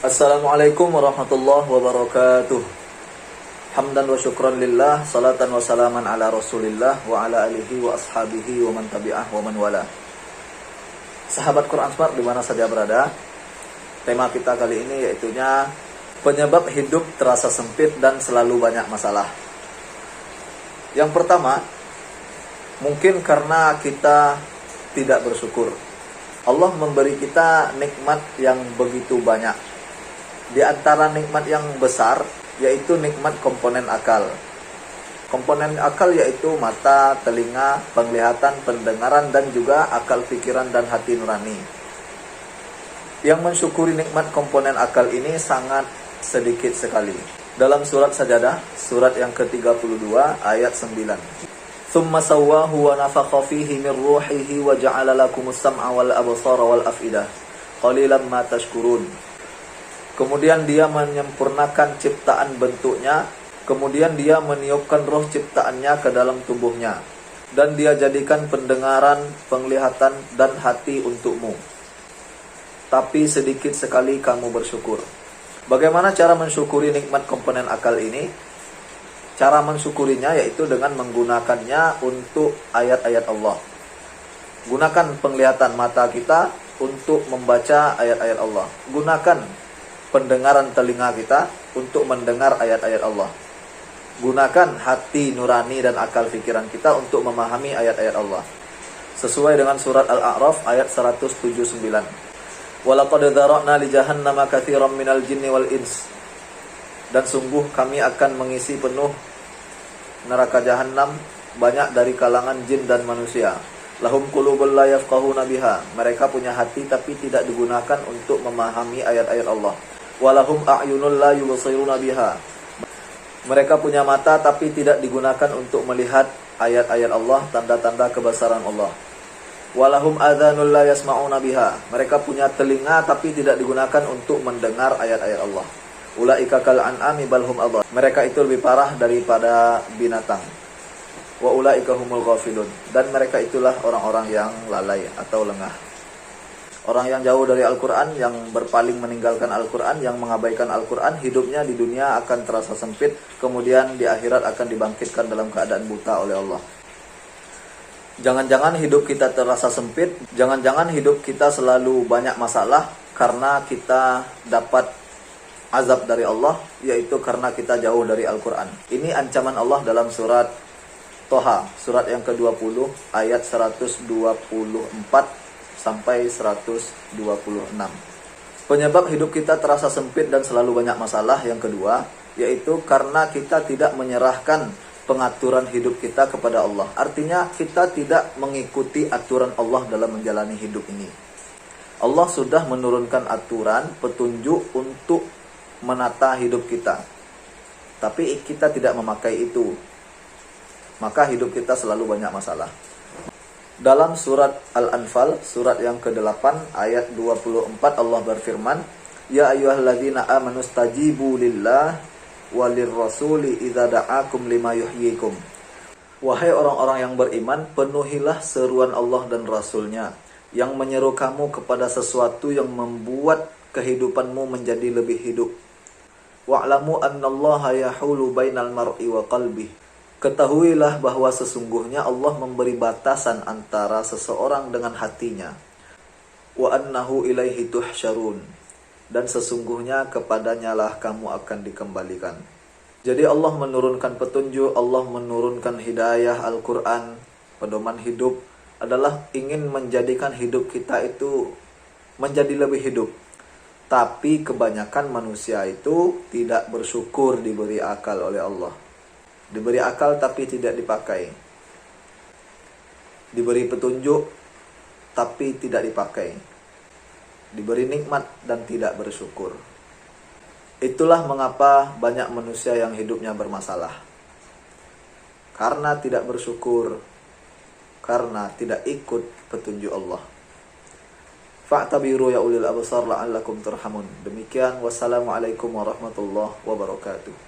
Assalamualaikum warahmatullahi wabarakatuh. Hamdan wa syukran lillah, salatan wa salaman ala rasulillah wa ala alihi wa ashabihi wa man tabi'ah wa man wala. Sahabat Quran Smart dimana saja berada, tema kita kali ini yaitunya penyebab hidup terasa sempit dan selalu banyak masalah. Yang pertama, mungkin karena kita tidak bersyukur. Allah memberi kita nikmat yang begitu banyak. Di antara nikmat yang besar yaitu nikmat komponen akal. Komponen akal yaitu mata, telinga, penglihatan, pendengaran, dan juga akal pikiran dan hati nurani. Yang mensyukuri nikmat komponen akal ini sangat sedikit sekali. Dalam surat Sajadah, surat yang ke-32 ayat 9. Tsumma sawwahu wa nafakha fihi min ruhihi wa ja'ala lakumus sam'a wal absara wal af'idah. Qalilan ma tashkurun. Kemudian dia menyempurnakan ciptaan bentuknya, kemudian dia meniupkan roh ciptaannya ke dalam tubuhnya, dan dia jadikan pendengaran, penglihatan, dan hati untukmu. Tapi sedikit sekali kamu bersyukur. Bagaimana cara mensyukuri nikmat komponen akal ini? Cara mensyukurinya yaitu dengan menggunakannya untuk ayat-ayat Allah. Gunakan penglihatan mata kita untuk membaca ayat-ayat Allah. Gunakan pendengaran telinga kita untuk mendengar ayat-ayat Allah. Gunakan hati nurani dan akal pikiran kita untuk memahami ayat-ayat Allah. Sesuai dengan surat Al-A'raf ayat 179. Walaqad dzara'na li jahannama katsiran minal jinni wal ins. Dan sungguh kami akan mengisi penuh neraka jahanam banyak dari kalangan jin dan manusia. Lahum qulubun la yafqahuna biha. Mereka punya hati tapi tidak digunakan untuk memahami ayat-ayat Allah. Walahum a'yunul la yubsiruna biha. Mereka punya mata tapi tidak digunakan untuk melihat ayat-ayat Allah, tanda-tanda kebesaran Allah. Walahum adhanul la yasma'una biha. Mereka punya telinga tapi tidak digunakan untuk mendengar ayat-ayat Allah. Ulaika kal an'ami bal hum adhall. Mereka itu lebih parah daripada binatang. Wa ulaika humul ghafilun. Dan mereka itulah orang-orang yang lalai atau lengah. Orang yang jauh dari Al-Quran, yang berpaling meninggalkan Al-Quran, yang mengabaikan Al-Quran, hidupnya di dunia akan terasa sempit, kemudian di akhirat akan dibangkitkan dalam keadaan buta oleh Allah. Jangan-jangan hidup kita terasa sempit, jangan-jangan hidup kita selalu banyak masalah, karena kita dapat azab dari Allah, yaitu karena kita jauh dari Al-Quran. Ini ancaman Allah dalam surat Toha, surat yang ke-20, ayat 124, sampai 126. Penyebab hidup kita terasa sempit dan selalu banyak masalah yang kedua, yaitu karena kita tidak menyerahkan pengaturan hidup kita kepada Allah. Artinya kita tidak mengikuti aturan Allah dalam menjalani hidup ini. Allah sudah menurunkan aturan, petunjuk untuk menata hidup kita, tapi kita tidak memakai itu. Maka hidup kita selalu banyak masalah. Dalam surat Al-Anfal, surat yang ke-8, ayat 24, Allah berfirman, Ya ayyuhalladzina amanu stajibu lillah walir rasuli idza da'akum lima yuhyikum. Wahai orang-orang yang beriman, penuhilah seruan Allah dan Rasulnya yang menyeru kamu kepada sesuatu yang membuat kehidupanmu menjadi lebih hidup. Wa'lamu annallaha yahulu bainal mar'i wa qalbih. Ketahuilah bahwa sesungguhnya Allah memberi batasan antara seseorang dengan hatinya. Wa annahu ilaihi tuhsyarun. Dan sesungguhnya kepadanya lah kamu akan dikembalikan. Jadi Allah menurunkan petunjuk, Allah menurunkan hidayah Al-Quran, pedoman hidup adalah ingin menjadikan hidup kita itu menjadi lebih hidup. Tapi kebanyakan manusia itu tidak bersyukur diberi akal oleh Allah. Diberi akal tapi tidak dipakai. Diberi petunjuk tapi tidak dipakai. Diberi nikmat dan tidak bersyukur. Itulah mengapa banyak manusia yang hidupnya bermasalah. Karena tidak bersyukur. Karena tidak ikut petunjuk Allah. Fa'tabiru ya ulil absar la'allakum turhamun. Demikian, wassalamualaikum warahmatullahi wabarakatuh.